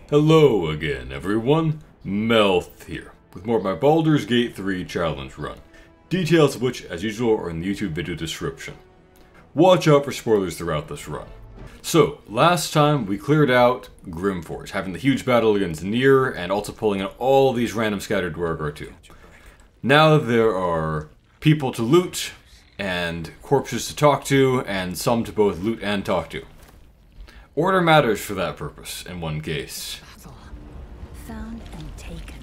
Hello again, everyone. Melth here, with more of my Baldur's Gate 3 challenge run. Details of which, as usual, are in the YouTube video description. Watch out for spoilers throughout this run. So, last time we cleared out Grimforge, having the huge battle against Nere, and also pulling in all these random scattered Dwargar too. Now there are people to loot, and corpses to talk to, and some to both loot and talk to. Order matters for that purpose, in one case. Found and taken.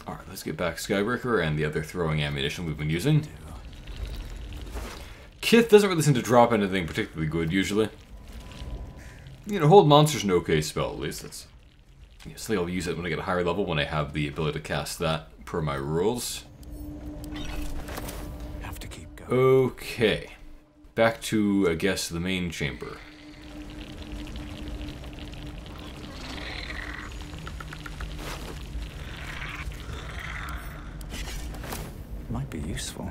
Alright, let's get back Skybreaker and the other throwing ammunition we've been using. Kith doesn't really seem to drop anything particularly good, usually. You know, Hold Monster's an okay spell, at least. That's, so I'll use it when I get a higher level, when I have the ability to cast that, per my rules. Have to keep going. Okay. Back to, I guess, the main chamber. Might be useful.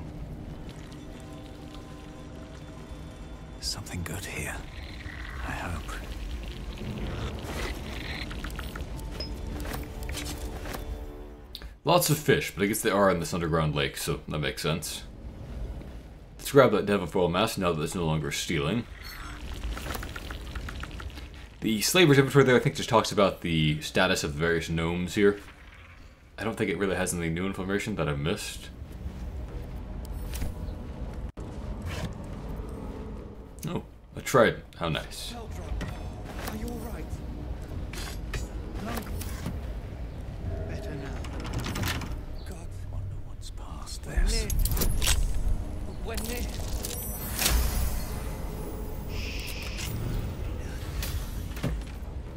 Something good here, I hope. Lots of fish, but I guess they are in this underground lake, so that makes sense. Let's grab that Devafoil mask now that it's no longer stealing. The Slaver's inventory there, I think, just talks about the status of the various gnomes here. I don't think it really has any new information that I missed. Oh, a trident. How nice. Are you all right? No. Better now. God. Wonder what's past this. When Nere.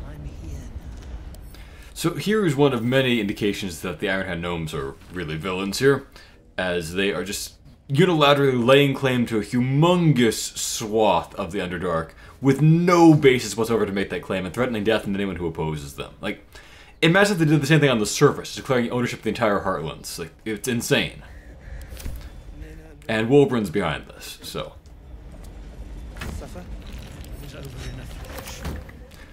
I'm here now. So here is one of many indications that the Ironhand gnomes are really villains here, as they are just unilaterally laying claim to a humongous swath of the Underdark with no basis whatsoever to make that claim, and threatening death to anyone who opposes them. Like, imagine if they did the same thing on the surface, declaring ownership of the entire Heartlands. Like, it's insane. And Wolbrun's behind this, so. Suffer is over in a flash.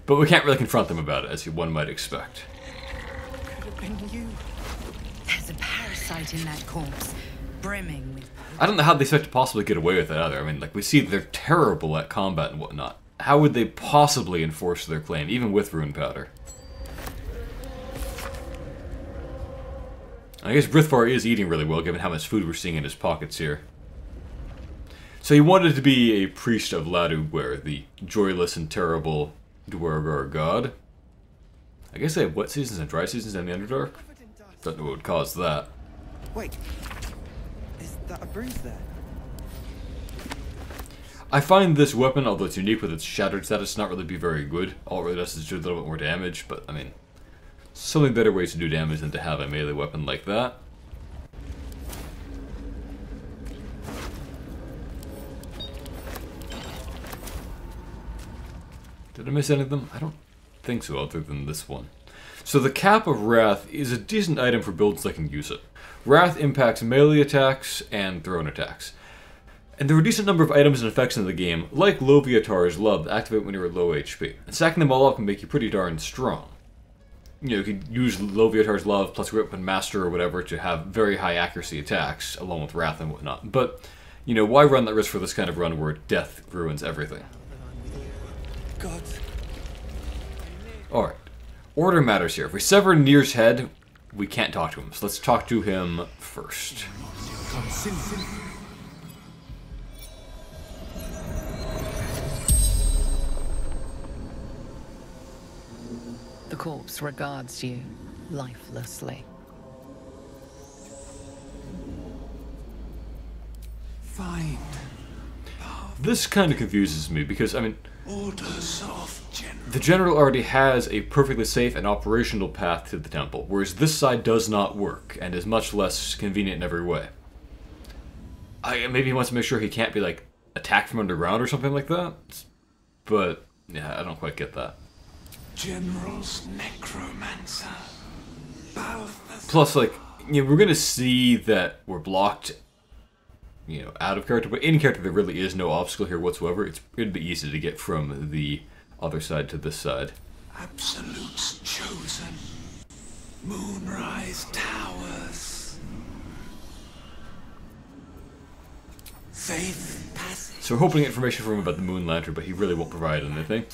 But we can't really confront them about it, as one might expect. Could have been you. There's a parasite in that corpse, brimming with. I don't know how they expect to possibly get away with it either. I mean, like, we see they're terrible at combat and whatnot. How would they possibly enforce their claim, even with rune powder? I guess Brithvar is eating really well, given how much food we're seeing in his pockets here. So he wanted to be a priest of Ladugware, the joyless and terrible Dwargar god. I guess they have wet seasons and dry seasons in the Underdark. Don't know what would cause that. Wait. Is that a bruise there? I find this weapon, although it's unique with its shattered status, not really be very good. All it really does is do a little bit more damage, but I mean, so many better ways to do damage than to have a melee weapon like that. Did I miss any of them? I don't think so, other than this one. So the Cap of Wrath is a decent item for builds that can use it. Wrath impacts melee attacks and thrown attacks. And there are a decent number of items and effects in the game, like Loviatar's Love, that activate when you're at low HP. And stacking them all up can make you pretty darn strong. You know, you could use Loviatar's Love plus Weapon Master or whatever to have very high accuracy attacks, along with Wrath and whatnot. But, you know, why run that risk for this kind of run where death ruins everything? God. Alright. Order matters here. If we sever Nere's head, we can't talk to him. So let's talk to him first. The corpse regards you lifelessly. Find This kind of confuses me because, I mean, orders of general. the General already has a perfectly safe and operational path to the temple, whereas this side does not work, and is much less convenient in every way. Maybe he wants to make sure he can't be, like, attacked from underground or something like that, but, yeah, I don't quite get that. General's necromancer. Plus, like, you know, we're gonna see that we're blocked, you know, out of character, but in character there really is no obstacle here whatsoever. It'd be easy to get from the other side to this side. Absolute's chosen. Moonrise towers. Faith passage. So we're hoping information from him about the Moon Lantern, but he really won't provide anything.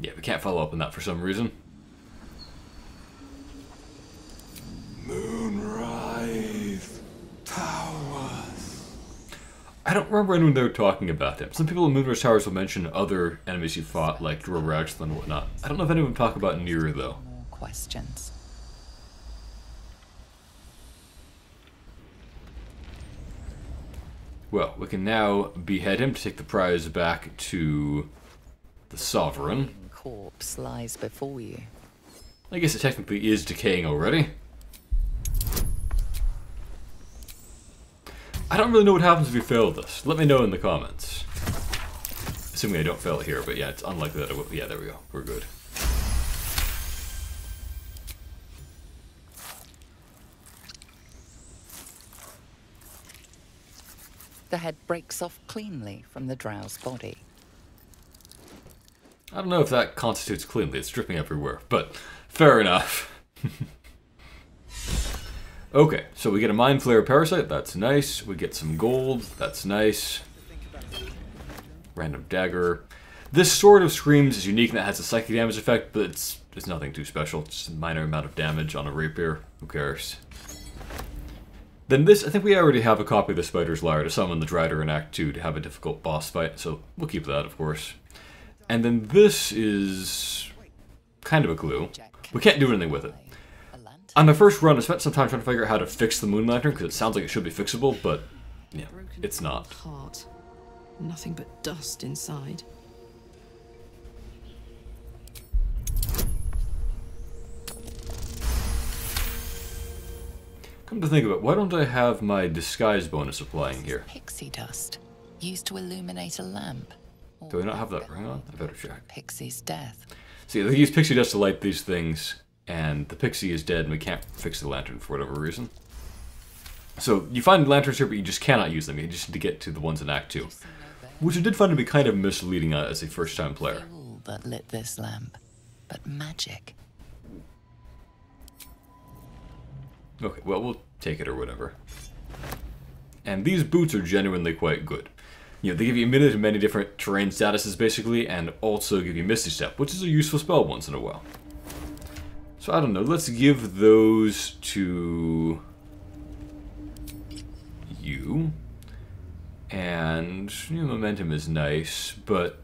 Yeah, we can't follow up on that for some reason. Moonrise towers. I don't remember anyone there talking about them. Some people in Moonrise Towers will mention other enemies you fought, like Droraxl and whatnot. I don't know if anyone talk about Nere, though. More questions. Well, we can now behead him to take the prize back to the Sovereign. Corpse lies before you. I guess it technically is decaying already. I don't really know what happens if you fail this. Let me know in the comments. Assuming I don't fail it here, but yeah, it's unlikely that I will. Yeah, there we go. We're good. The head breaks off cleanly from the drow's body. I don't know if that constitutes cleanly. It's dripping everywhere, but fair enough. Okay, so we get a Mind Flayer Parasite. That's nice. We get some gold. That's nice. Random dagger. This sword of Screams is unique and it has a psychic damage effect, but it's nothing too special. It's just a minor amount of damage on a rapier. Who cares? Then this, I think we already have a copy of the Spider's Lyre to summon the Drider in Act 2 to have a difficult boss fight, so we'll keep that, of course. And then this is kind of a glue. We can't do anything with it. On the first run, I spent some time trying to figure out how to fix the Moon Lantern, because it sounds like it should be fixable, but yeah, it's not. Heart. Nothing but dust inside. Come to think of it, why don't I have my disguise bonus applying here? Pixie dust, used to illuminate a lamp. Do I not have that ring on? I better check. Pixie's death. See, they use pixie dust to light these things, and the pixie is dead, and we can't fix the lantern for whatever reason. So, you find lanterns here, but you just cannot use them. You just need to get to the ones in Act 2. Which I did find to be kind of misleading as a first-time player. Fuel that lit this lamp, but magic. Okay, well, we'll take it or whatever. And these boots are genuinely quite good. You know, they give you immunity to many different terrain statuses, basically, and also give you Misty Step, which is a useful spell once in a while. So, I don't know, let's give those to you. And, you know, Momentum is nice, but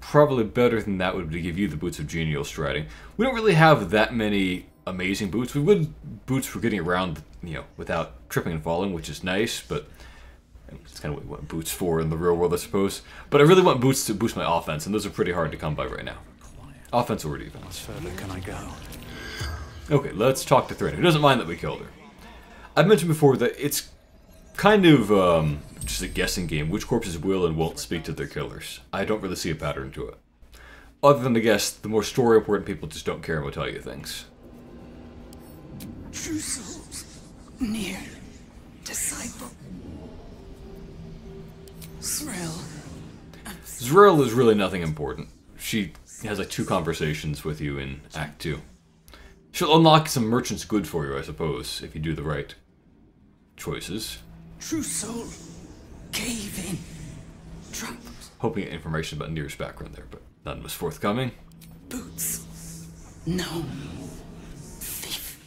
probably better than that would be to give you the Boots of Genial Striding. We don't really have that many amazing boots. We've got boots for getting around, you know, without tripping and falling, which is nice, but it's kind of what we want boots for in the real world, I suppose. But I really want boots to boost my offense, and those are pretty hard to come by right now. Offense or defense. How further can I go? Okay, let's talk to Thrin, who doesn't mind that we killed her. I've mentioned before that it's kind of just a guessing game which corpses will and won't speak to their killers. I don't really see a pattern to it. Other than to guess, the more story important people just don't care and will tell you things. True souls. Nere. Disciple. Zrill. Zrill is really nothing important. She has like 2 conversations with you in Act 2. She'll unlock some merchant's good for you, I suppose, if you do the right choices. True soul. Cave in. Trap. Hoping to get information about Nere's background there, but none was forthcoming. Boots. No.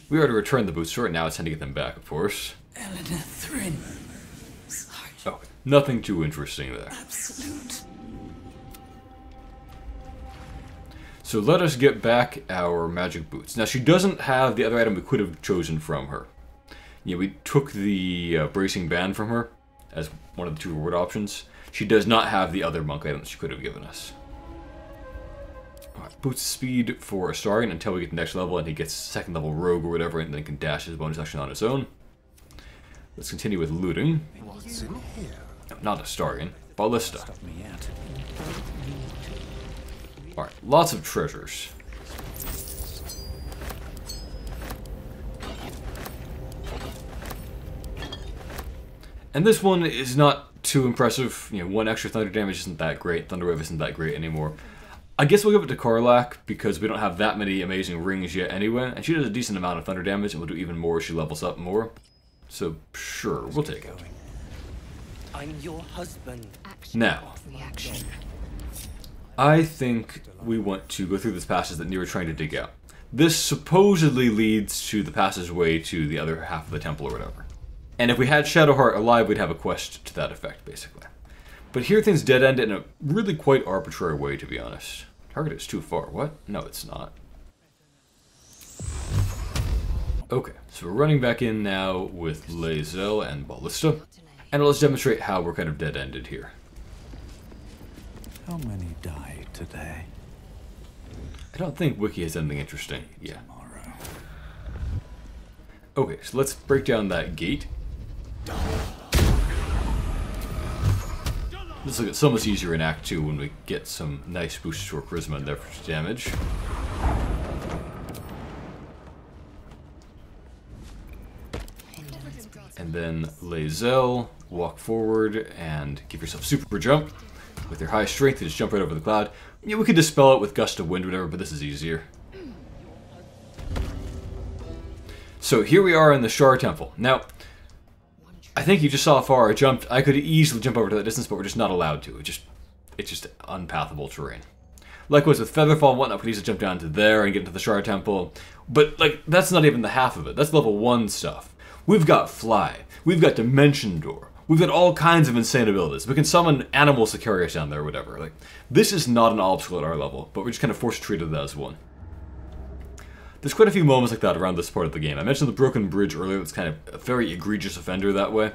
We already returned the boots, so right now it's time to get them back, of course. Eleanor Thrin. Okay, nothing too interesting there. Absolute. So let us get back our magic boots. Now she doesn't have the other item we could have chosen from her. Yeah, we took the bracing band from her as one of the 2 reward options. She does not have the other monk item that she could have given us. Alright, boots speed for Astarion until we get to the next level and he gets 2nd level rogue or whatever and then can dash his bonus action on his own. Let's continue with looting. What's in here? No, not Astarion, Ballista. Stop me yet. Alright, lots of treasures. And this one is not too impressive. You know, 1 extra thunder damage isn't that great. Thunderwave isn't that great anymore. I guess we'll give it to Karlach because we don't have that many amazing rings yet anyway. And she does a decent amount of thunder damage and will do even more as she levels up more. So, sure, we'll take it. I'm your husband. Now, I think we want to go through this passage that Nere is trying to dig out. This supposedly leads to the passageway to the other half of the temple or whatever. And if we had Shadowheart alive, we'd have a quest to that effect, basically. But here things dead-end in a really quite arbitrary way, to be honest. Target is too far. What? No, it's not. Okay, so we're running back in now with Lae'zel and Ballista. And let's demonstrate how we're kind of dead-ended here. How many died today? I don't think Wiki has anything interesting. Yeah. Tomorrow. Okay, so let's break down that gate. This will get so much easier in Act 2 when we get some nice boosts to our Charisma and therefore damage. And then Lae'zel, walk forward and give yourself super jump. With your high strength, you just jump right over the cloud. Yeah, we could dispel it with gust of wind or whatever, but this is easier. So here we are in the Shar Temple. Now, I think you just saw how far I jumped. I could easily jump over to that distance, but we're just not allowed to. It's just unpathable terrain. Likewise with Featherfall and whatnot, we could easily jump down to there and get into the Shar Temple. But, like, that's not even the half of it. That's level 1 stuff. We've got Fly. We've got Dimension Door. We've got all kinds of insane abilities. We can summon animals to carry us down there or whatever. Like, this is not an obstacle at our level, but we're just kind of forced to treat it as one. There's quite a few moments like that around this part of the game. I mentioned the broken bridge earlier. That's kind of a very egregious offender that way,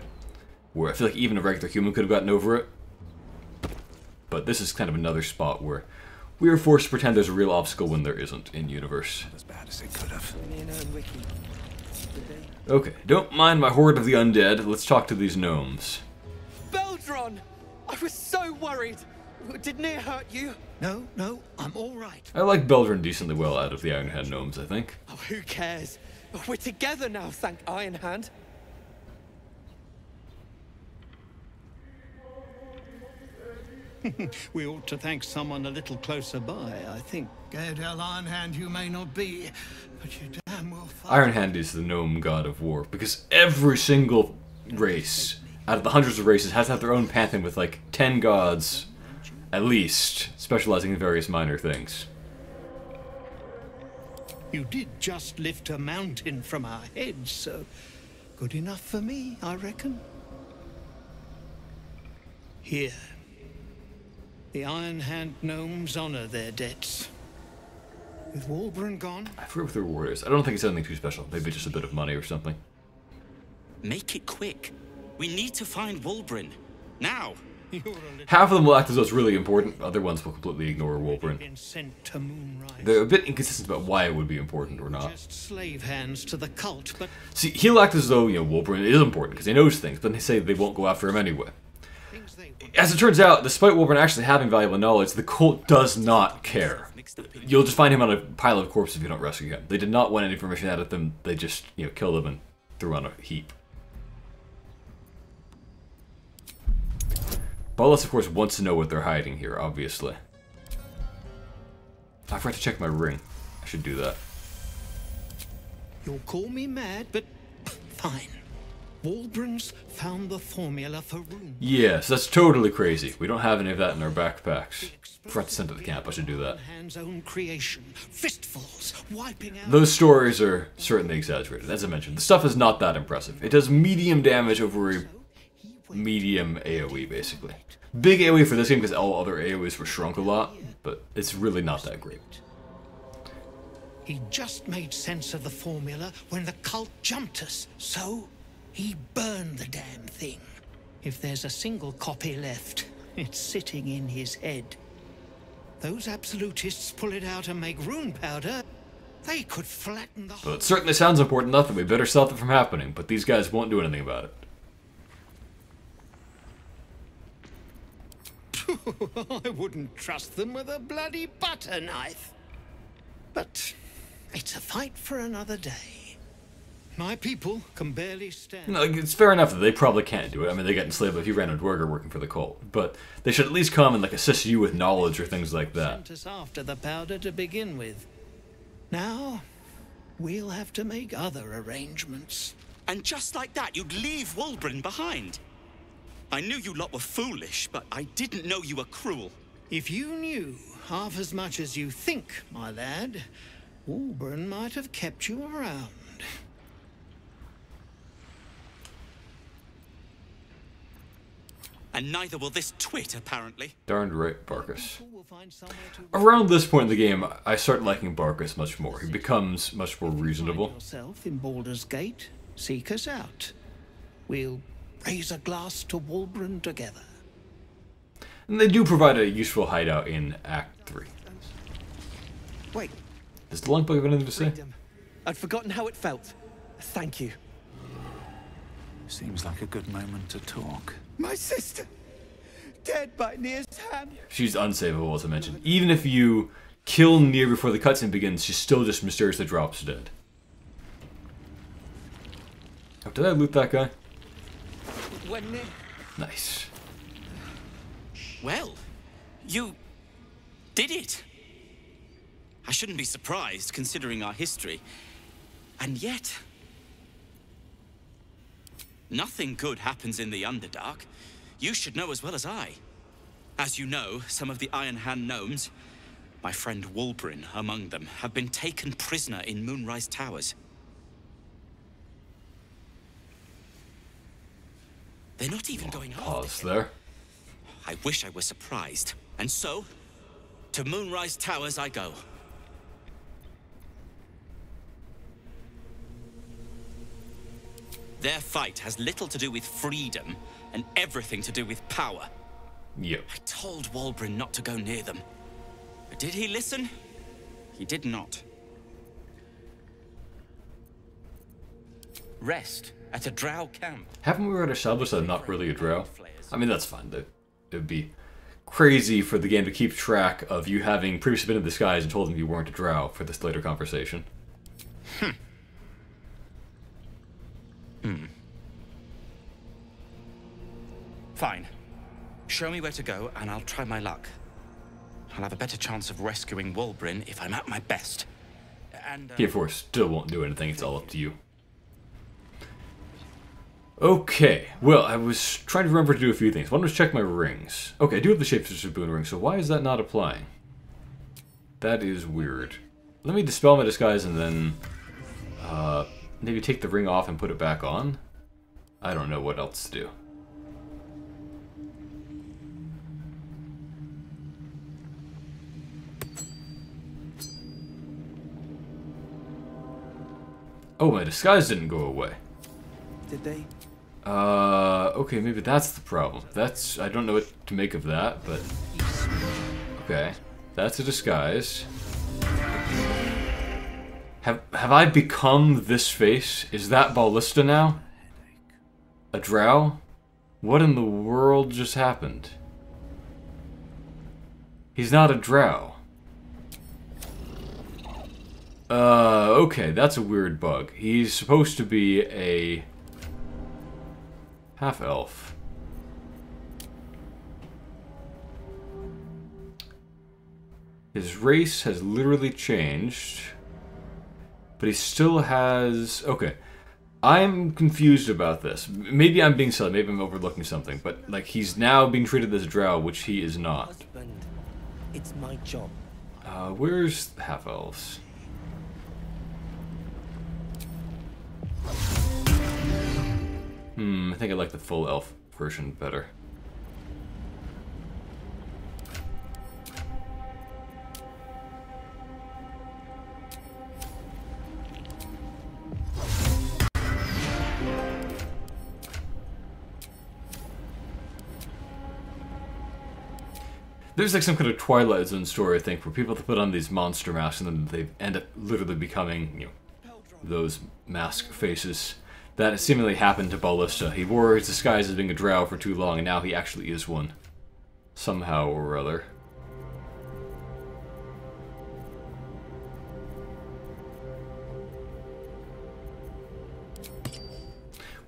where I feel like even a regular human could have gotten over it. But this is kind of another spot where we are forced to pretend there's a real obstacle when there isn't in universe. As bad as it could have. Okay, don't mind my horde of the undead. Let's talk to these gnomes. Baldur! I was so worried. Did Nere hurt you? No, I'm all right. I like Baldur decently well out of the Iron Hand gnomes, I think. Oh, who cares? We're together now, thank Iron Hand. We ought to thank someone a little closer by, I think. Gaedel Iron Hand you may not be, but you damn well fight. Iron Hand is the gnome god of war, because every single race, out of the hundreds of races, has to have their own pantheon with like 10 gods, at least, specializing in various minor things. You did just lift a mountain from our heads, so good enough for me, I reckon. Here. The Iron Hand gnomes honor their debts. With Walburn gone, I forget what the reward is. I don't think it's anything too special. Maybe just a bit of money or something. Make it quick. We need to find Walburn. Now. Half of them will act as though it's really important. Other ones will completely ignore Walburn. been sent to Moonrise. They're a bit inconsistent about why it would be important or not. Just slave hands to the cult, but See, he'll act as though, Walburn is important because he knows things, but they say they won't go after him anyway. things they would As it turns out, despite Walburn actually having valuable knowledge, the cult does not care. You'll just find him on a pile of corpses if you don't rescue him. They did not want any information out of them. They just, killed him and threw on a heap. Ballas, of course, wants to know what they're hiding here, obviously. I forgot to check my ring. I should do that. You'll call me mad, but fine. Walbrun's found the formula for rune. Yes, that's totally crazy. We don't have any of that in our backpacks. Forgot to send to the camp. I should do that. Hand's own creation, fistfuls, wiping out. Those stories are certainly exaggerated. As I mentioned, the stuff is not that impressive. It does medium damage over a medium AoE, basically. Big AoE for this game because all other AoEs were shrunk a lot, but it's really not that great. He just made sense of the formula when the cult jumped us, so he burned the damn thing. If there's a single copy left, it's sitting in his head. Those absolutists pull it out and make rune powder, they could flatten the whole... Well, it certainly sounds important enough that we better stop it from happening, but these guys won't do anything about it. I wouldn't trust them with a bloody butter knife. But it's a fight for another day. My people can barely stand. You know, like, it's fair enough that they probably can't do it. I mean, they get enslaved if you ran a dwarger working for the cult. But they should at least come and like assist you with knowledge or things like that. Sent us after the powder to begin with. Now, we'll have to make other arrangements. And just like that, you'd leave Wulbren behind. I knew you lot were foolish, but I didn't know you were cruel. If you knew half as much as you think, my lad, Wulbren might have kept you around. And neither will this twit, apparently. Darned right, Barkus. We'll find somewhere to Around this point in the game, I start liking Barkus much more. He becomes much more reasonable. find yourself in Baldur's Gate, seek us out. We'll raise a glass to Wulbren together. And they do provide a useful hideout in Act 3. Wait, Does the Lunk Bug have anything to say? freedom. I'd forgotten how it felt. Thank you. Seems like a good moment to talk. My sister, dead by Nere's hand. She's unsavable, as I mentioned. Even if you kill Nere before the cutscene begins, she still just mysteriously drops dead. Oh, did I loot that guy? When Nere... Nice. Well, you did it. I shouldn't be surprised, considering our history. And yet... nothing good happens in the Underdark. You should know as well as I. As you know, some of the Iron Hand gnomes, my friend Wulbren among them, have been taken prisoner in Moonrise Towers. They're not even going after Pause him. there. I wish I were surprised. And so, to Moonrise Towers I go. Their fight has little to do with freedom and everything to do with power. Yep. I told Wulbren not to go near them. But did he listen? He did not. Rest at a drow camp. Haven't we already established that I'm not really a drow? I mean, that's fine. It would be crazy for the game to keep track of you having previously been in disguise and told them you weren't a drow for this later conversation. Fine. Show me where to go, and I'll try my luck. I'll have a better chance of rescuing Wulbren if I'm at my best. And, He, of course, still won't do anything. It's all up to you. Okay. Well, I was trying to remember to do a few things. One was check my rings. Okay, I do have the Shapeshifter Boon ring, so why is that not applying? That is weird. Let me dispel my disguise and then... maybe take the ring off and put it back on? I don't know what else to do. Oh, my disguise didn't go away. Did they? Okay, maybe that's the problem. I don't know what to make of that, but... Okay, that's a disguise. Have I become this face? Is that Ballista now? A drow? What in the world just happened? He's not a drow. Okay, that's a weird bug. He's supposed to be a half-elf. His race has literally changed, but he still has... Okay, I'm confused about this. Maybe I'm being silly, maybe I'm overlooking something, but like he's now being treated as a drow, which he is not. Husband, it's my job. Where's the half-elves? I think I like the full elf version better. There's like some kind of Twilight Zone story, I think, where people have to put on these monster masks and then they end up literally becoming, you know, those mask faces. That seemingly happened to Ballista. He wore his disguise as being a drow for too long, and now he actually is one. Somehow or other.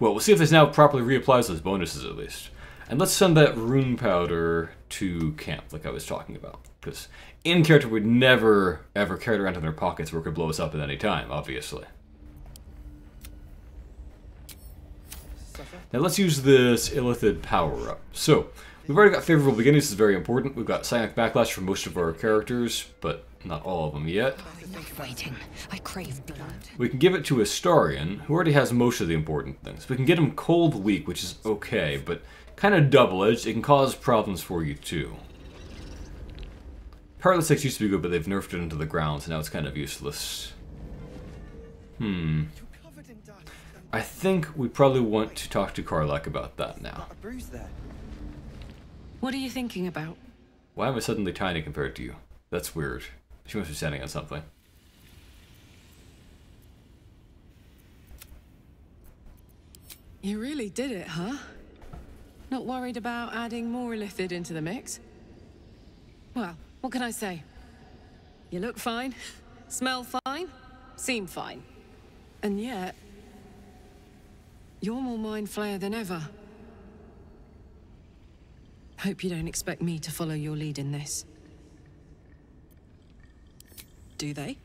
Well, we'll see if this now properly reapplies those bonuses at least. And let's send that rune powder to camp, like I was talking about. Because in-character would never, ever carry it around in their pockets where it could blow us up at any time, obviously. Now let's use this Illithid power-up. So, we've already got Favorable Beginnings, this is very important. We've got Psionic Backlash for most of our characters, but not all of them yet. Enough waiting. I crave blood. We can give it to Astarion, who already has most of the important things. We can get him Cold Weak, which is okay, but kind of double-edged. It can cause problems for you too. Paralysis used to be good, but they've nerfed it into the ground, so now it's kind of useless. I think we probably want to talk to Karlach about that now. What are you thinking about? Why am I suddenly tiny compared to you? That's weird. She must be standing on something. You really did it, huh? Not worried about adding more Illithid into the mix? Well, what can I say? You look fine, smell fine, seem fine. And yet, you're more mind flayer than ever. Hope you don't expect me to follow your lead in this. Do they?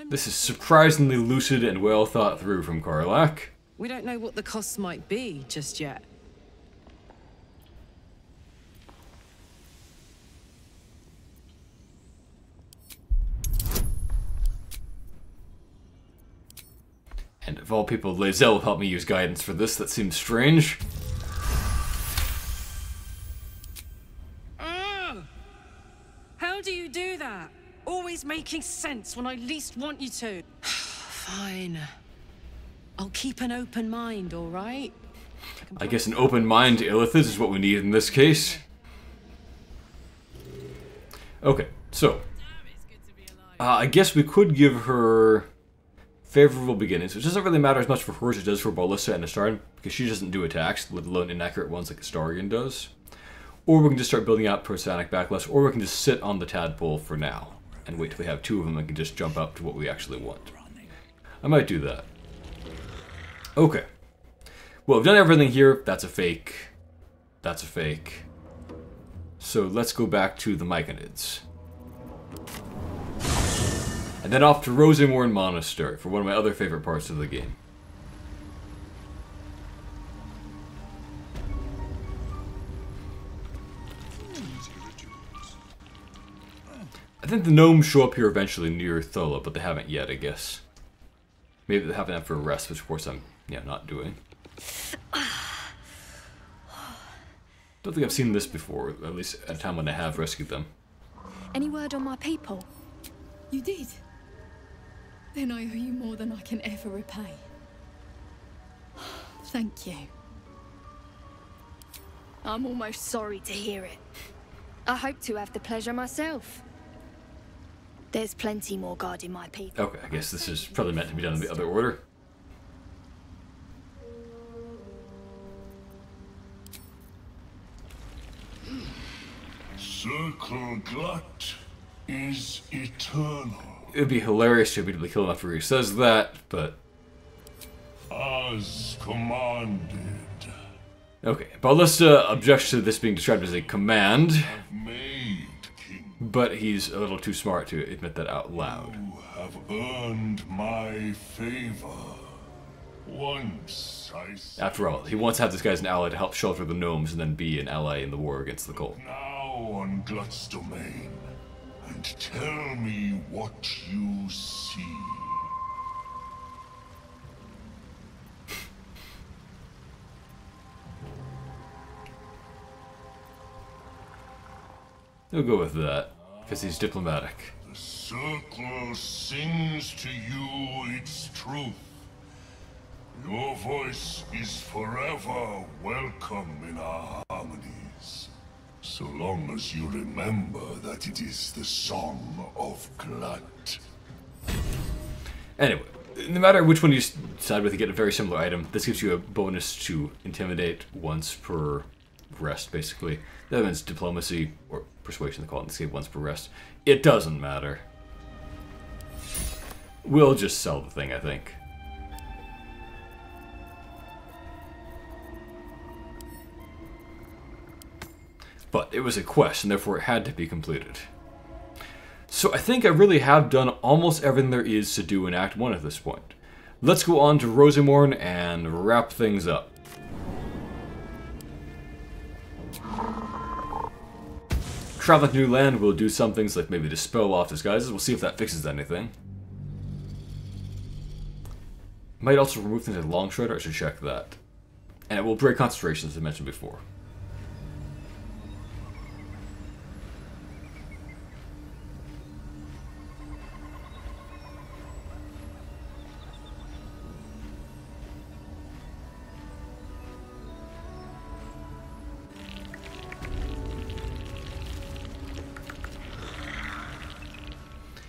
This is surprisingly lucid and well thought through from Karlach. We don't know what the costs might be just yet. And of all people, Lae'zel will help me use guidance for this. That seems strange. How do you do that? Always making sense when I least want you to. Fine. I'll keep an open mind, all right? I guess an open mind to Illithid is what we need in this case. Okay, so I guess we could give her Favorable Beginnings, which doesn't really matter as much for her as it does for Ballista and Astarion, because she doesn't do attacks, let alone inaccurate ones like Astarion does. Or we can just start building out Psionic Backlash, or we can just sit on the tadpole for now and wait till we have two of them and can just jump up to what we actually want. I might do that. Okay. Well, we've done everything here. That's a fake. That's a fake. So let's go back to the Myconids. And then off to Rosamorn Monastery for one of my other favorite parts of the game. I think the gnomes show up here eventually near Thola, but they haven't yet, I guess. Maybe they haven't had for a rest, which of course I'm, not doing. Don't think I've seen this before, at least at a time when I have rescued them. Any word on my people? You did? Then I owe you more than I can ever repay. Thank you. I'm almost sorry to hear it. I hope to have the pleasure myself. There's plenty more guarding my people. Okay, I guess this is probably meant to be done in the other order. Circle Glut is eternal. It would be hilarious to immediately kill him after he says that, but... As commanded. Okay, Ballista objects to this being described as a command, Made, King. but he's a little too smart to admit that out loud. You have earned my favor. Once I... After all, he wants to have this guy as an ally to help shelter the gnomes and then be an ally in the war against the cult. Now on Glut's domain, and tell me what you see. He'll go with that, because he's diplomatic. The circle sings to you its truth. Your voice is forever welcome in our harmonies. So long as you remember that it is the song of Glut. Anyway, no matter which one you decide with, you get a very similar item. This gives you a bonus to intimidate once per rest, basically. That means diplomacy, or persuasion, they call it in this game, once per rest. It doesn't matter. We'll just sell the thing, I think. But it was a quest, and therefore it had to be completed. So I think I really have done almost everything there is to do in Act 1 at this point. Let's go on to Rosamorn and wrap things up. Traveling to new land will do some things like maybe dispel off disguises. We'll see if that fixes anything. Might also remove things like Long Shredder. I should check that. And it will break concentration, as I mentioned before.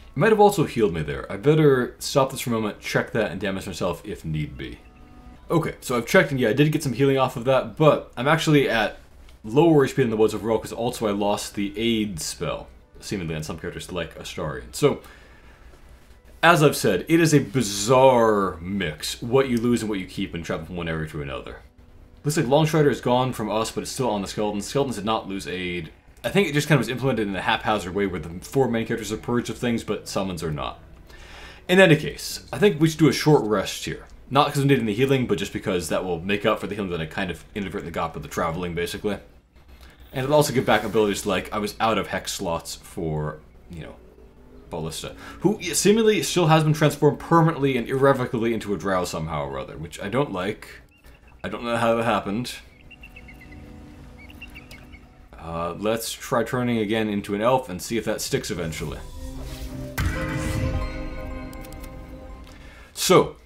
It might have also healed me there. I better stop this for a moment, check that, and damage myself if need be. Okay, so I've checked, and yeah, I did get some healing off of that, but I'm actually at lower HP than the woods overall, because also I lost the aid spell, seemingly on some characters like Astarion. So, as I've said, it is a bizarre mix, what you lose and what you keep when traveling from one area to another. Looks like Long Strider is gone from us, but it's still on the Skeletons. Skeletons did not lose aid. I think it just kind of was implemented in a haphazard way where the 4 main characters are purged of things, but summons are not. In any case, I think we should do a short rest here. Not because we need any healing, but just because that will make up for the healing that I kind of inadvertently got with the traveling, basically. And it'll also give back abilities like I was out of hex slots for, you know, Ballista, who seemingly still has been transformed permanently and irrevocably into a drow somehow or other, which I don't like. I don't know how that happened. Let's try turning again into an elf and see if that sticks eventually. So,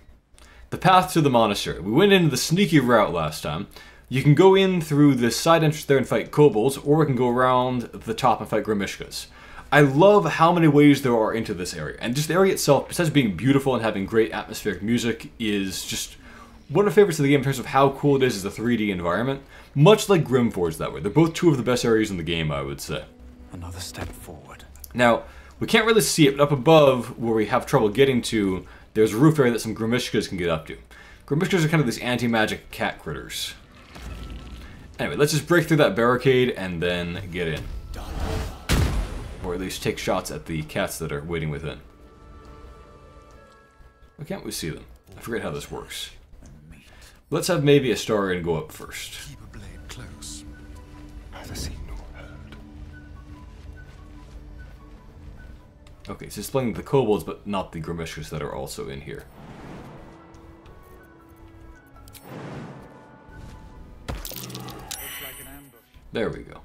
the path to the monastery. We went into the sneaky route last time. You can go in through this side entrance there and fight kobolds, or we can go around the top and fight Gremishkas. I love how many ways there are into this area. And just the area itself, besides being beautiful and having great atmospheric music, is just one of the favorites of the game in terms of how cool it is as a 3D environment. Much like Grimforge that way. They're both two of the best areas in the game, I would say. Another step forward. Now, we can't really see it, but up above, where we have trouble getting to, there's a roof area that some Gremishkas can get up to. Gremishkas are kind of these anti-magic cat critters. Anyway, let's just break through that barricade and then get in. Or at least take shots at the cats that are waiting within. Why can't we see them? I forget how this works. Let's have maybe Astarion go up first. Keep a blade close. Neither seen nor heard. Okay, so it's playing the kobolds, but not the Gremishkas that are also in here. There we go.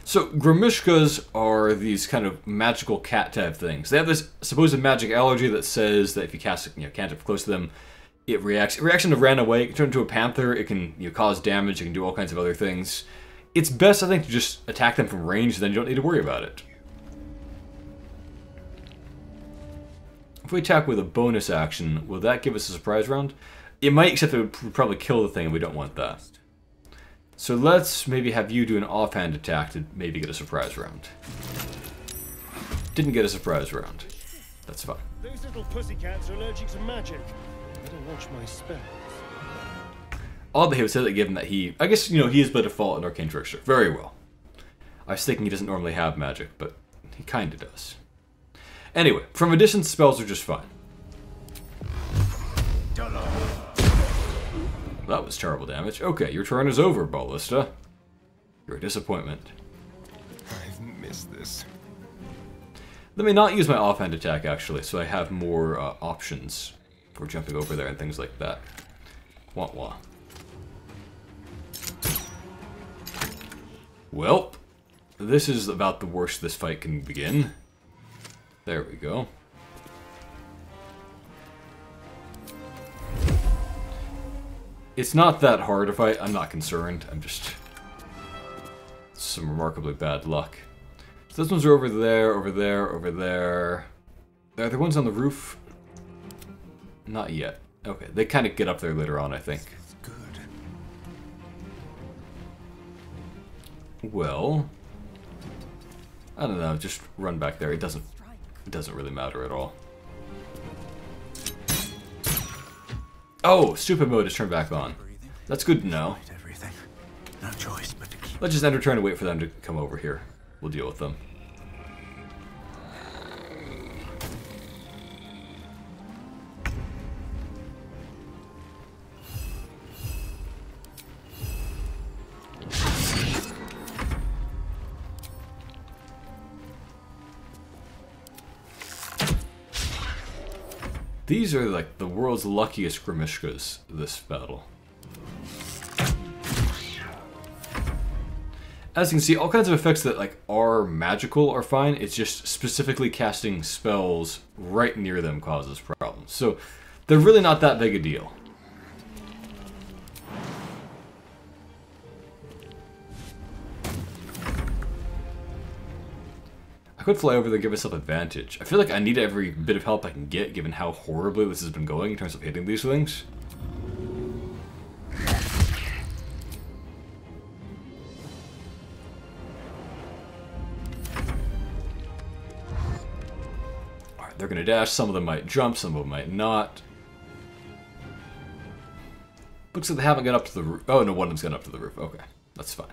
So, Gremishkas are these kind of magical cat type things. They have this supposed magic allergy that says that if you cast a cantrip close to them, it reacts. It reacts to ran away. It can turn into a panther. It can cause damage. It can do all kinds of other things. It's best, I think, to just attack them from range, then you don't need to worry about it. If we attack with a bonus action, will that give us a surprise round? It might, except it would probably kill the thing, and we don't want that. So let's maybe have you do an offhand attack to maybe get a surprise round. Didn't get a surprise round. That's fine. Those little pussycats are allergic to magic. Better watch my spells. Odd that he would say that given that he... I guess, he is by default an Arcane Trickster. Very well. I was thinking he doesn't normally have magic, but he kinda does. Anyway, from a distance, spells are just fine. That was terrible damage. Okay, your turn is over, Ballista. You're a disappointment. I've missed this. Let me not use my offhand attack, actually, so I have more options for jumping over there and things like that. Wah wah. Well, this is about the worst this fight can begin. There we go. It's not that hard to fight. I'm not concerned. I'm just... some remarkably bad luck. So those ones are over there, over there, over there. Are there ones on the roof? Not yet. Okay, they kind of get up there later on, I think. Good. Well... I don't know, just run back there. It doesn't really matter at all. Oh, stupid mode is turned back on. That's good to know. Everything. No choice. Let's just end our turn and wait for them to come over here. We'll deal with them. These are like the world's luckiest Gremishkas this battle. As you can see, all kinds of effects that like are magical are fine. It's just specifically casting spells right near them causes problems. So they're really not that big a deal. I could fly over there and give myself advantage. I feel like I need every bit of help I can get given how horribly this has been going in terms of hitting these things. Alright, they're gonna dash. Some of them might jump, some of them might not. Looks like they haven't got up to the roof. Oh no, one of them's got up to the roof. Okay, that's fine.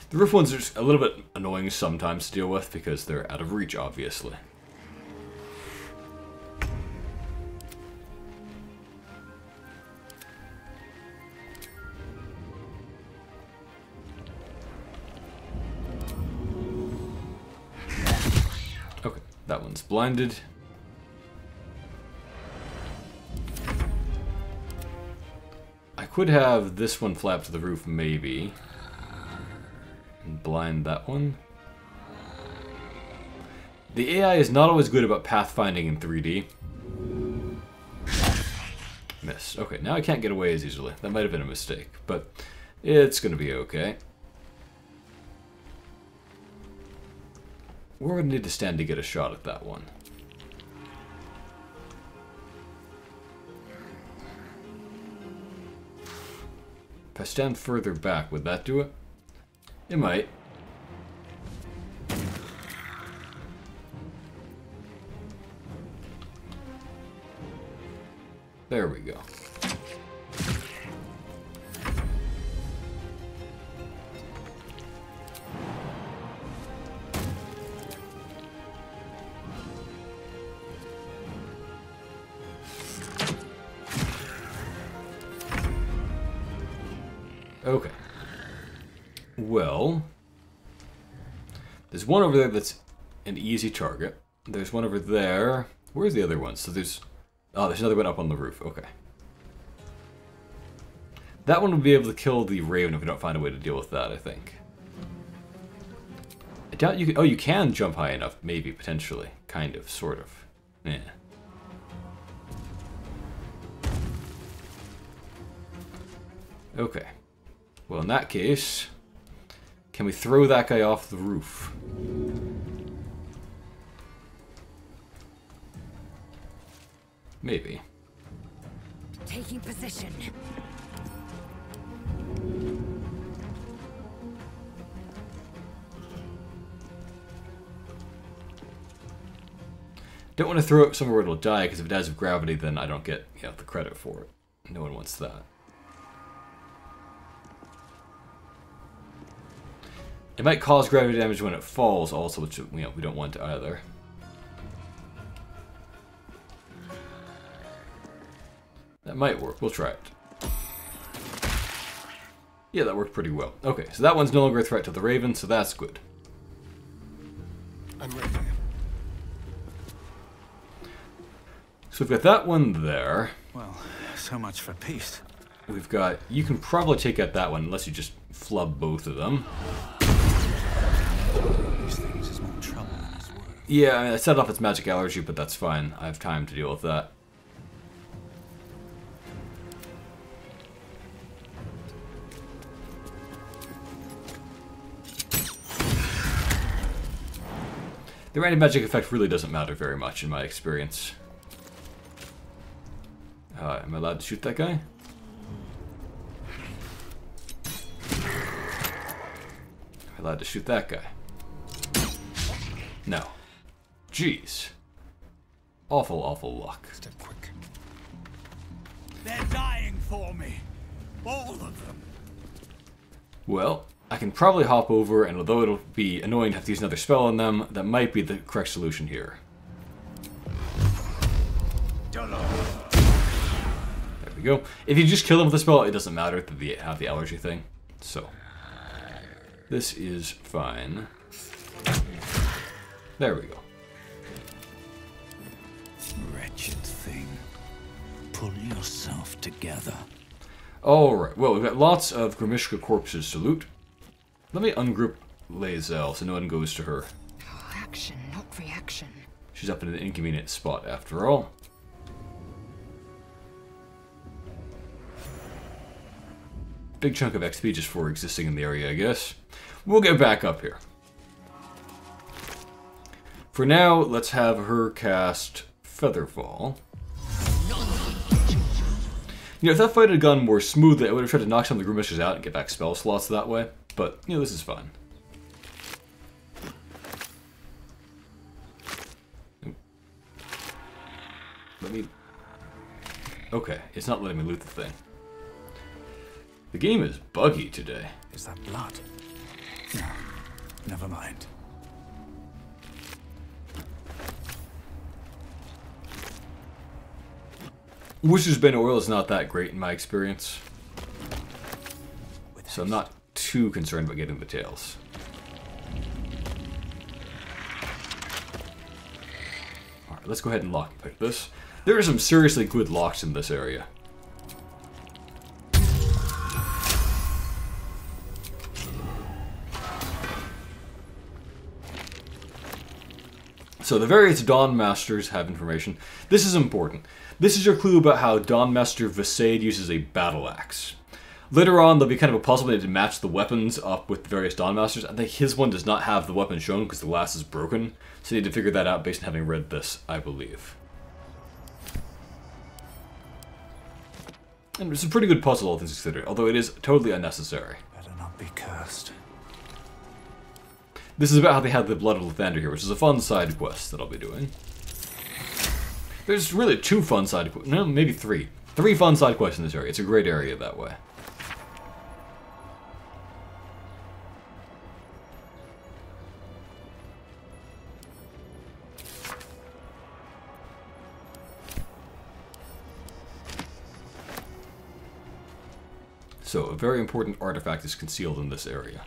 The roof ones are just a little bit annoying sometimes to deal with because they're out of reach, obviously. Okay, that one's blinded. I could have this one flap to the roof, maybe. And blind that one. The AI is not always good about pathfinding in 3D. Miss. Okay, now I can't get away as easily. That might have been a mistake, but it's gonna be okay. We're gonna need to stand to get a shot at that one. If I stand further back, would that do it? It might. There we go. Okay. Well, there's one over there that's an easy target. There's one over there. Where's the other one? So there's... Oh, there's another one up on the roof. Okay. That one will be able to kill the Raven if we don't find a way to deal with that, I think. I doubt you can... Oh, you can jump high enough. Maybe, potentially. Kind of, sort of. Yeah. Okay. Well, in that case... Can we throw that guy off the roof? Maybe. Taking position. Don't want to throw it somewhere where it'll die, because if it dies of gravity, then I don't get, you know, the credit for it. No one wants that. It might cause gravity damage when it falls also, which, you know, we don't want either. That might work. We'll try it. Yeah, that worked pretty well. Okay, so that one's no longer a threat to the Raven, so that's good. I'm ready. So we've got that one there. Well, so much for peace. We've got... You can probably take out that one, unless you just flub both of them. These things is more trouble than it's worth. Yeah, I mean, I set off its magic allergy, but that's fine. I have time to deal with that. The random magic effect really doesn't matter very much in my experience. Am I allowed to shoot that guy? Am I allowed to shoot that guy? No. Jeez. Awful, awful luck. Step quick. They're dying for me. All of them. Well, I can probably hop over, and although it'll be annoying to have to use another spell on them, that might be the correct solution here. There we go. If you just kill them with the spell, it doesn't matter that they have the allergy thing. So, this is fine. There we go. Wretched thing. Pull yourself together. Alright, well, we've got lots of Gremishka corpses to loot. Let me ungroup Lae'zel so no one goes to her. Oh, action, not reaction. She's up in an inconvenient spot after all. Big chunk of XP just for existing in the area, I guess. We'll get back up here. For now, let's have her cast Featherfall. You know, if that fight had gone more smoothly, I would have tried to knock some of the Gremishkas out and get back spell slots that way. But, you know, this is fine. Let me... Okay, it's not letting me loot the thing. The game is buggy today. Is that blood? No, never mind. Witch's Bane oil is not that great in my experience. So I'm not too concerned about getting the tails. Alright, let's go ahead and lockpick this. There are some seriously good locks in this area. So the various Dawn Masters have information. This is important. This is your clue about how Dawn Master Visade uses a battle axe. Later on, there'll be kind of a puzzle to match the weapons up with the various Dawn Masters. I think his one does not have the weapon shown because the glass is broken. So you need to figure that out based on having read this, I believe. And it's a pretty good puzzle, all things considered, although it is totally unnecessary. Better not be cursed. This is about how they had the Blood of Lathander here, which is a fun side quest that I'll be doing. There's really 2 fun side quests, no, maybe 3. 3 fun side quests in this area. It's a great area that way. So, a very important artifact is concealed in this area.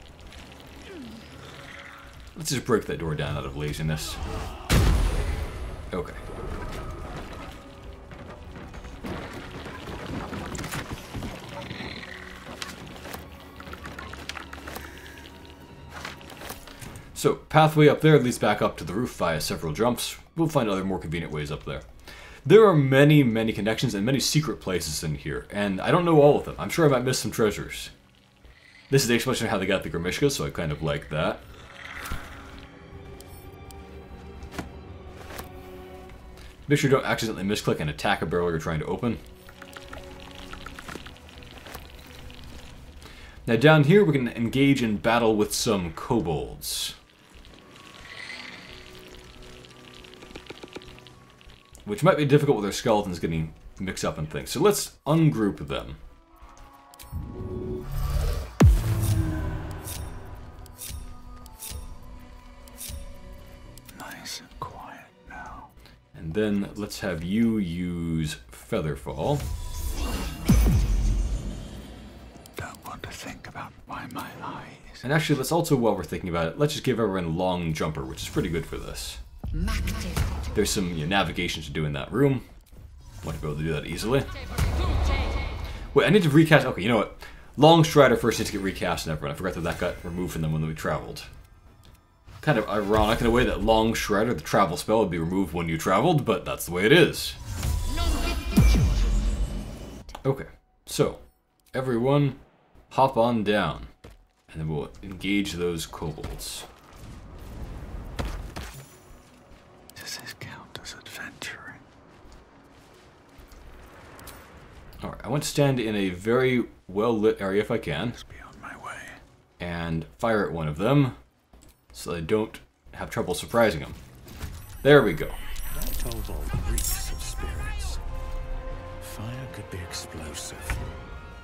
Let's just break that door down out of laziness. Okay. So, pathway up there leads back up to the roof via several jumps. We'll find other more convenient ways up there. There are many, many connections and many secret places in here, and I don't know all of them. I'm sure I might miss some treasures. This is the explanation of how they got the Gremishka, so I kind of like that. Make sure you don't accidentally misclick and attack a barrel you're trying to open. Now down here we can engage in battle with some kobolds. Which might be difficult with their skeletons getting mixed up in things. So let's ungroup them. Nice and quiet now. And then let's have you use Featherfall. Don't want to think about why my eye is... And actually, let's also, while we're thinking about it, let's just give everyone Long Jumper, which is pretty good for this. There's some navigation to do in that room. Want to be able to do that easily. Wait, I need to recast... Okay, you know what? Long Strider first needs to get recast in everyone. I forgot that that got removed from them when we traveled. Kind of ironic in a way that Long Strider, the travel spell, would be removed when you traveled, but that's the way it is. Okay, so everyone hop on down, and then we'll engage those kobolds. Does this count as adventuring? Alright, I want to stand in a very well-lit area if I can. Just be on my way. And fire at one of them, so I don't have trouble surprising them. There we go. That kobold reeks of spirits. Fire could be explosive.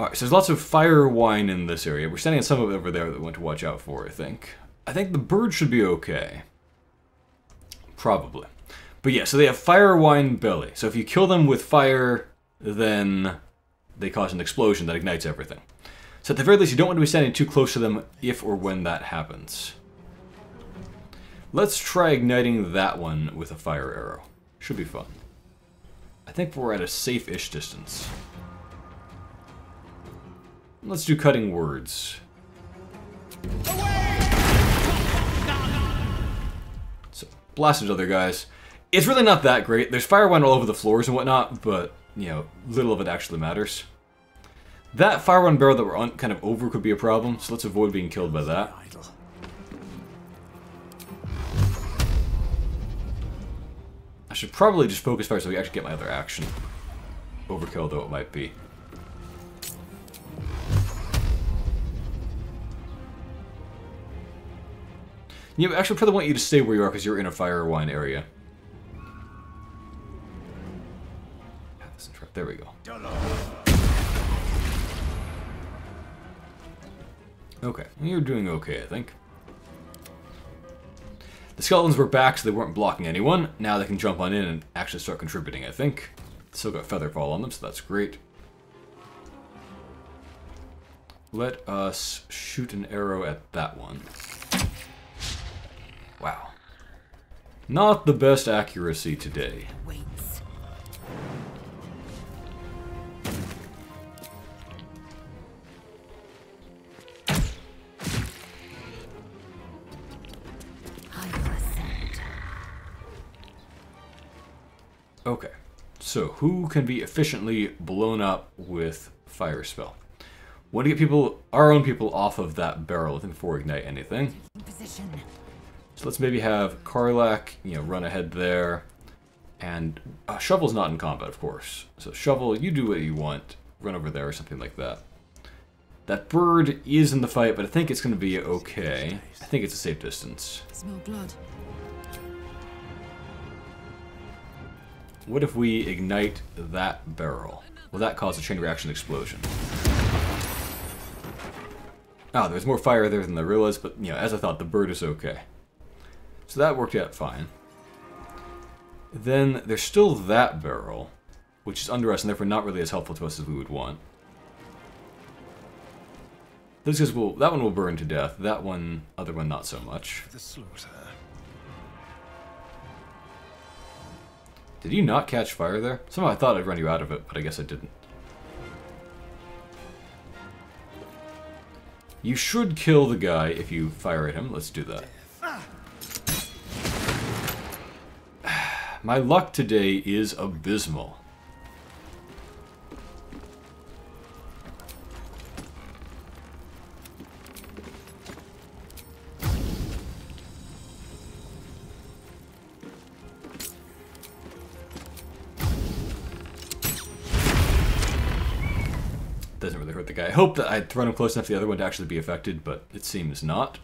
Alright, so there's lots of fire wine in this area. We're standing on some of it over there that we want to watch out for, I think. I think the bird should be okay. Probably. But yeah, so they have fire wine belly. So if you kill them with fire, then they cause an explosion that ignites everything. So at the very least, you don't want to be standing too close to them if or when that happens. Let's try igniting that one with a fire arrow. Should be fun. I think we're at a safe-ish distance. Let's do cutting words. So, blast those other guys. It's really not that great. There's fire wine all over the floors and whatnot, but, you know, little of it actually matters. That fire wine barrel that we're kind of over could be a problem, so let's avoid being killed by that. I should probably just focus fire so we actually get my other action. Overkill though it might be. Yeah, actually, I probably want you to stay where you are because you're in a fire wine area. There we go. Okay, you're doing okay, I think. The skeletons were back, so they weren't blocking anyone. Now they can jump on in and actually start contributing, I think. Still got Featherfall on them, so that's great. Let us shoot an arrow at that one. Wow. Not the best accuracy today. Okay, so who can be efficiently blown up with fire spell? Want to get our own people off of that barrel, I think, before we ignite anything. So let's maybe have Karlach, you know, run ahead there, and Shovel's not in combat, of course. So Shovel, you do what you want, run over there or something like that. That bird is in the fight, but I think it's going to be okay. I think it's a safe distance. Smell blood. What if we ignite that barrel? Will that cause a chain reaction explosion? Ah, there's more fire there than there realized, but, you know, as I thought, the bird is okay. So that worked out fine. Then there's still that barrel, which is under us and therefore not really as helpful to us as we would want. Those guys will, that one will burn to death. That one, other one, not so much. The slaughter. Did you not catch fire there? Somehow I thought I'd run you out of it, but I guess I didn't. You should kill the guy if you fire at him. Let's do that. My luck today is abysmal. Doesn't really hurt the guy. I hope that I'd thrown him close enough for the other one to actually be affected, but it seems not.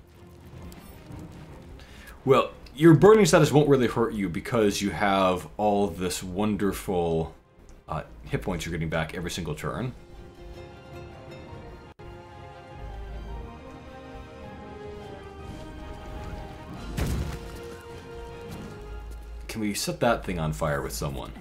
Well, your burning status won't really hurt you because you have all this wonderful hit points you're getting back every single turn. Can we set that thing on fire with someone?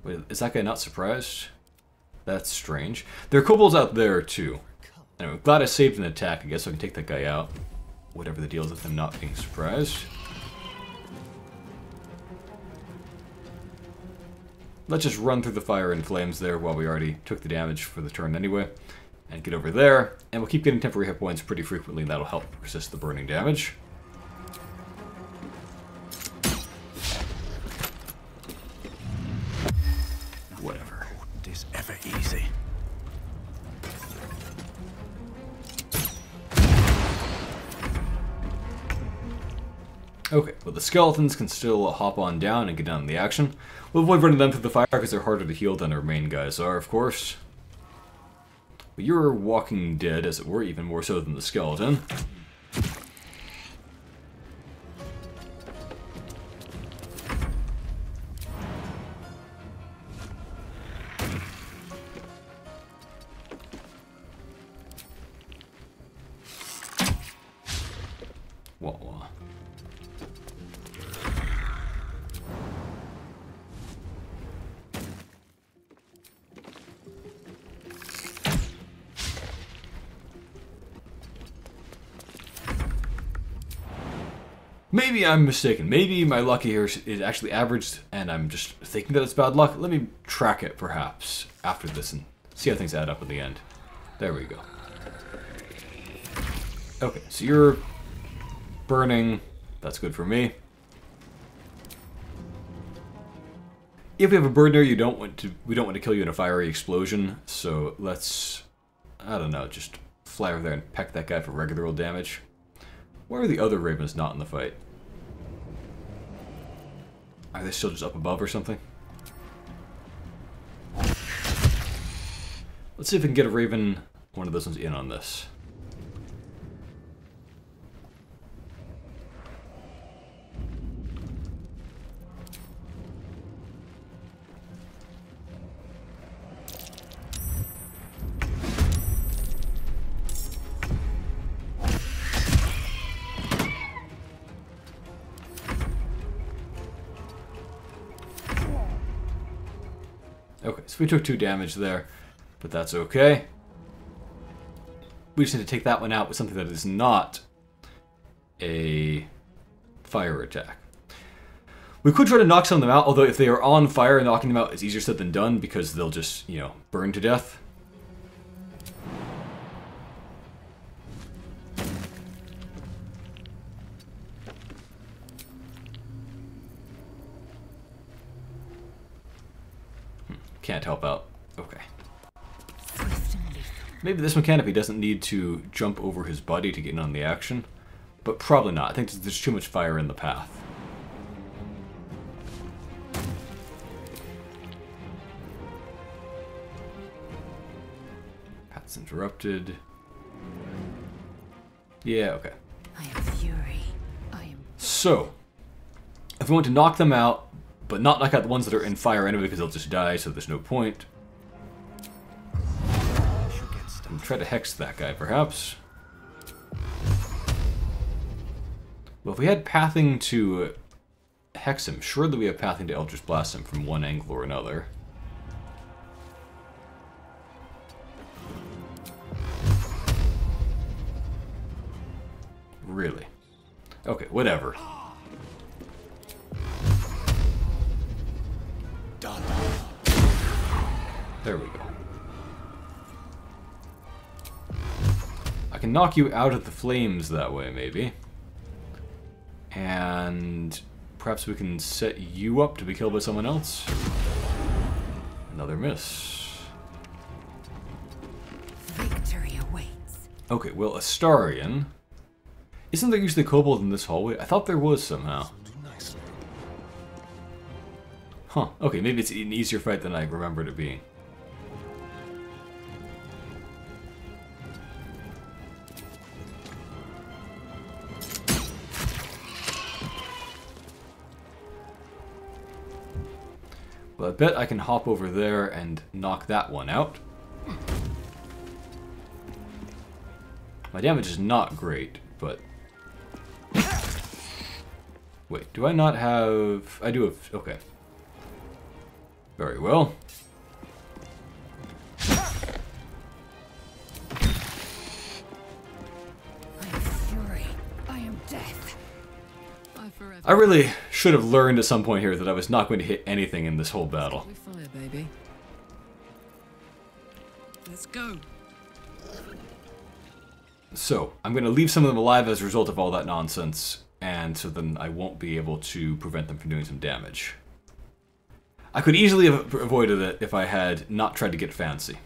Wait, is that guy not surprised? That's strange. There are kobolds out there, too. Anyway, glad I saved an attack, I guess, so I can take that guy out. Whatever the deal is with him not being surprised. Let's just run through the fire and flames there while we already took the damage for the turn anyway. And get over there. And we'll keep getting temporary hit points pretty frequently, and that'll help resist the burning damage. Whatever. It is ever easy. Okay, well the skeletons can still hop on down and get down in the action. We'll avoid running them through the fire because they're harder to heal than our main guys are, of course. But you're walking dead, as it were, even more so than the skeleton. Maybe I'm mistaken. Maybe my luck here is actually averaged, and I'm just thinking that it's bad luck. Let me track it, perhaps, after this, and see how things add up in the end. There we go. Okay, so you're burning. That's good for me. If we have a burner, we don't want to kill you in a fiery explosion. So let's, I don't know, just fly over there and peck that guy for regular old damage. Where are the other ravens not in the fight? Are they still just up above or something? Let's see if we can get a raven, one of those ones, in on this. Okay, so we took 2 damage there, but that's okay. We just need to take that one out with something that is not a fire attack. We could try to knock some of them out, although if they are on fire, knocking them out is easier said than done because they'll just, you know, burn to death. Can't help out. Okay. Maybe this one can if he doesn't need to jump over his buddy to get in on the action. But probably not. I think there's too much fire in the path. Path's interrupted. Yeah, okay. I am fury. So, if we want to knock them out, but not knock out the ones that are in fire anyway because they'll just die, so there's no point. And try to hex that guy, perhaps. Well, if we had pathing to hex him, surely we have pathing to Eldritch Blast him from one angle or another. Really? Okay, whatever. There we go. I can knock you out of the flames that way, maybe. And perhaps we can set you up to be killed by someone else. Another miss. Victory awaits. Okay, well, Astarion. Isn't there usually a kobold in this hallway? I thought there was somehow. Huh, okay, maybe it's an easier fight than I remembered it being. Well, I bet I can hop over there and knock that one out. My damage is not great, but... Wait, do I not have... I do have... Okay. Very well. I am fury. I am death. I really should have learned at some point here that I was not going to hit anything in this whole battle. We fire, baby. Let's go. So, I'm going to leave some of them alive as a result of all that nonsense, and so then I won't be able to prevent them from doing some damage. I could easily have avoided it if I had not tried to get fancy.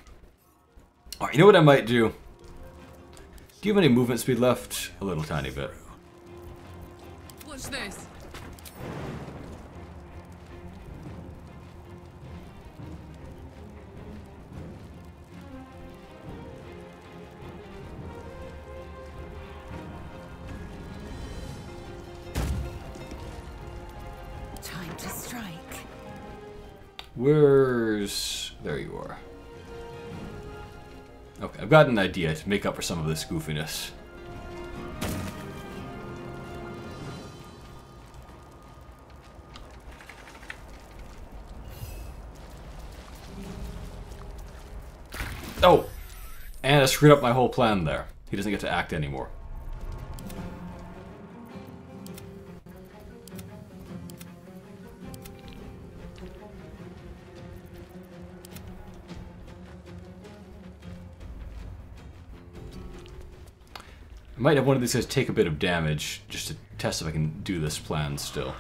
Alright, you know what I might do? Do you have any movement speed left? A little tiny bit. Watch this. Time to strike. Where's... There you are. Okay, I've got an idea to make up for some of this goofiness. Oh! And I screwed up my whole plan there. He doesn't get to act anymore. I might have one of these guys take a bit of damage just to test if I can do this plan still.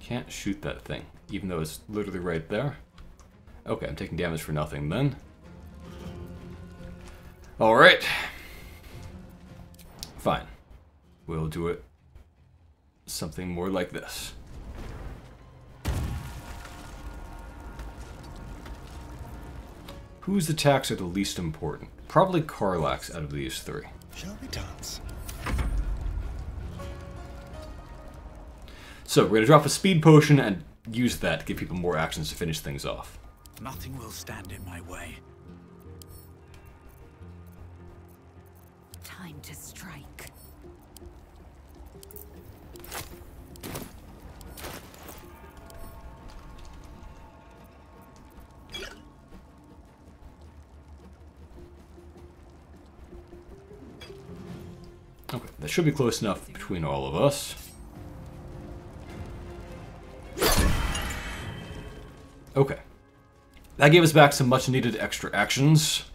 Can't shoot that thing, even though it's literally right there. Okay, I'm taking damage for nothing then. Alright. Fine. We'll do it something more like this. Whose attacks are the least important? Probably Karlach's out of these three. Shall we dance? So, we're going to drop a speed potion and use that to give people more actions to finish things off. Nothing will stand in my way. Time to strike. Okay, that should be close enough between all of us. Okay. That gave us back some much needed extra actions.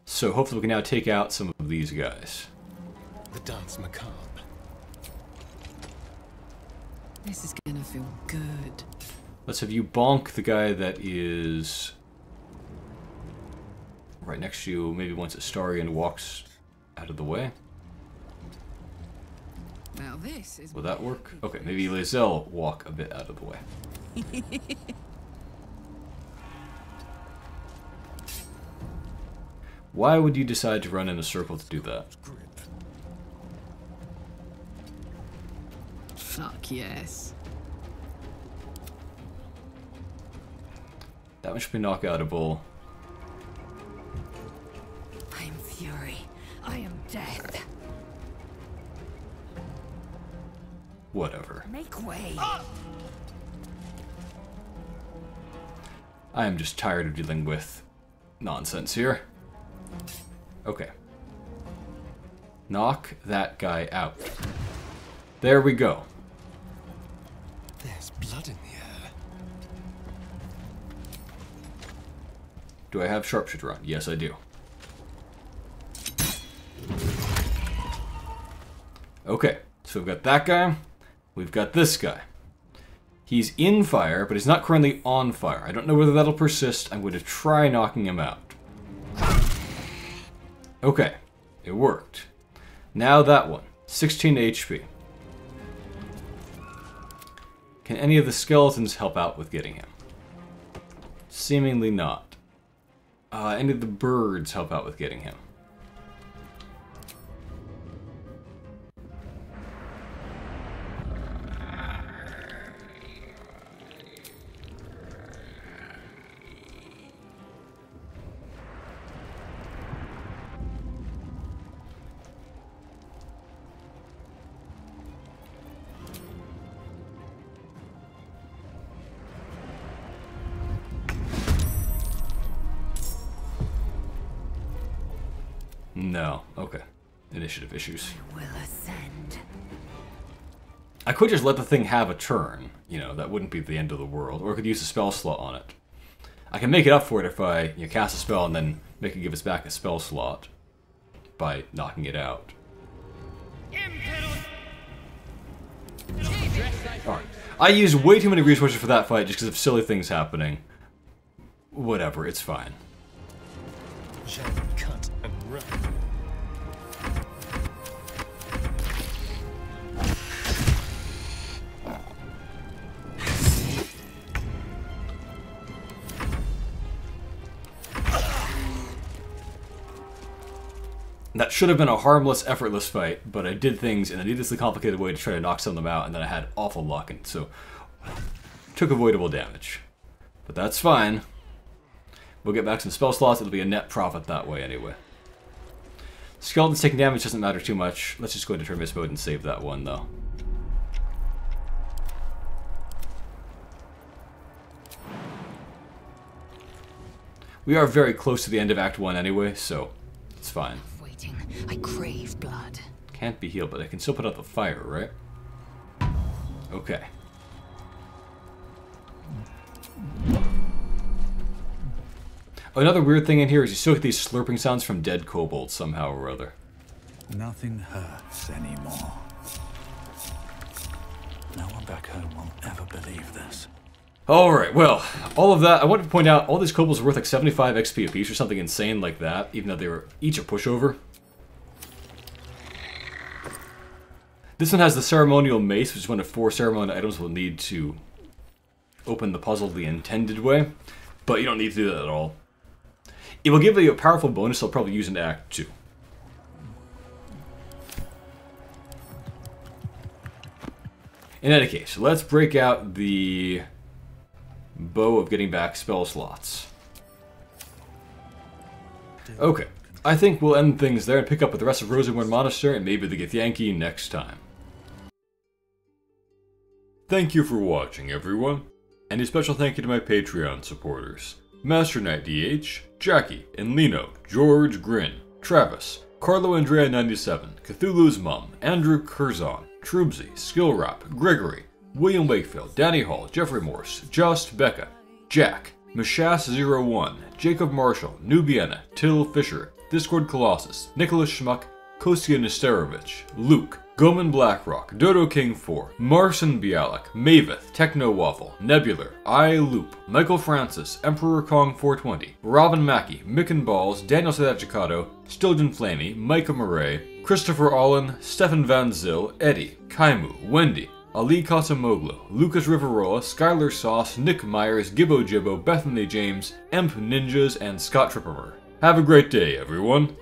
So hopefully we can now take out some of these guys. The dance macabre. This is gonna feel good. Let's have you bonk the guy that is right next to you, maybe once Astarion walks out of the way. Now this is... Will that work? Okay, maybe Lae'zel walk a bit out of the way. Why would you decide to run in a circle to do that? Fuck yes. That one should be knockoutable. I am fury. I am death. Whatever. Make way. I am just tired of dealing with nonsense here. Okay. Knock that guy out. There we go. There's blood in the air. Do I have sharpshooter on? Yes, I do. Okay, so we've got that guy. We've got this guy. He's in fire, but he's not currently on fire. I don't know whether that'll persist. I'm going to try knocking him out. Okay, it worked. Now that one. 16 HP. Can any of the skeletons help out with getting him? Seemingly not. Any of the birds help out with getting him? No. Okay. Initiative issues. I will ascend. I could just let the thing have a turn. You know, that wouldn't be the end of the world. Or I could use a spell slot on it. I can make it up for it if I cast a spell and then make it give us back a spell slot by knocking it out. Alright. I used way too many resources for that fight just because of silly things happening. Whatever, it's fine. Shall we cut and run? That should have been a harmless, effortless fight, but I did things in a needlessly complicated way to try to knock some of them out, and then I had awful luck, and so took avoidable damage. But that's fine. We'll get back some spell slots, it'll be a net profit that way anyway. Skeletons taking damage doesn't matter too much. Let's just go into Terminus mode and save that one, though. We are very close to the end of Act 1 anyway, so it's fine. I crave blood. Can't be healed, but I can still put out the fire, right? Okay. Another weird thing in here is you still get these slurping sounds from dead kobolds somehow or other. Nothing hurts anymore. No one back home will ever believe this. Alright, well, all of that, I wanted to point out, all these kobolds are worth like 75 XP apiece or something insane like that, even though they were each a pushover. This one has the ceremonial mace, which is one of 4 ceremonial items we'll need to open the puzzle the intended way, but you don't need to do that at all. It will give you a powerful bonus I'll probably use in Act 2. In any case, let's break out the bow of getting back spell slots. Okay, I think we'll end things there and pick up with the rest of Rosenborn Monastery and maybe the Githyanki next time. Thank you for watching, everyone, and a special thank you to my Patreon supporters: Master Knight DH, Jackie, and Lino, George, Grin, Travis, Carlo Andrea 97, Cthulhu's Mum, Andrew Curzon, Trubsy, Skillrap, Gregory, William Wakefield, Danny Hall, Jeffrey Morse, Just, Becca, Jack, Mashas01, Jacob Marshall, Nubiana, Till Fisher, Discord Colossus, Nicholas Schmuck, Kostia Nesterovich, Luke, Goman Blackrock, Dodo King 4, Marcin Bialek, Maveth, Techno Waffle, Nebular, I Loop, Michael Francis, Emperor Kong 420, Robin Mackey, Micken Balls, Daniel Sadachikato, Stilgen Flamey, Micah Murray, Christopher Allen, Stefan Van Zyl, Eddie, Kaimu, Wendy, Ali Kasamoglu, Lucas Riverola, Skylar Sauce, Nick Myers, Gibbo Jibbo, Bethany James, Emp Ninjas, and Scott Trippermer. Have a great day, everyone.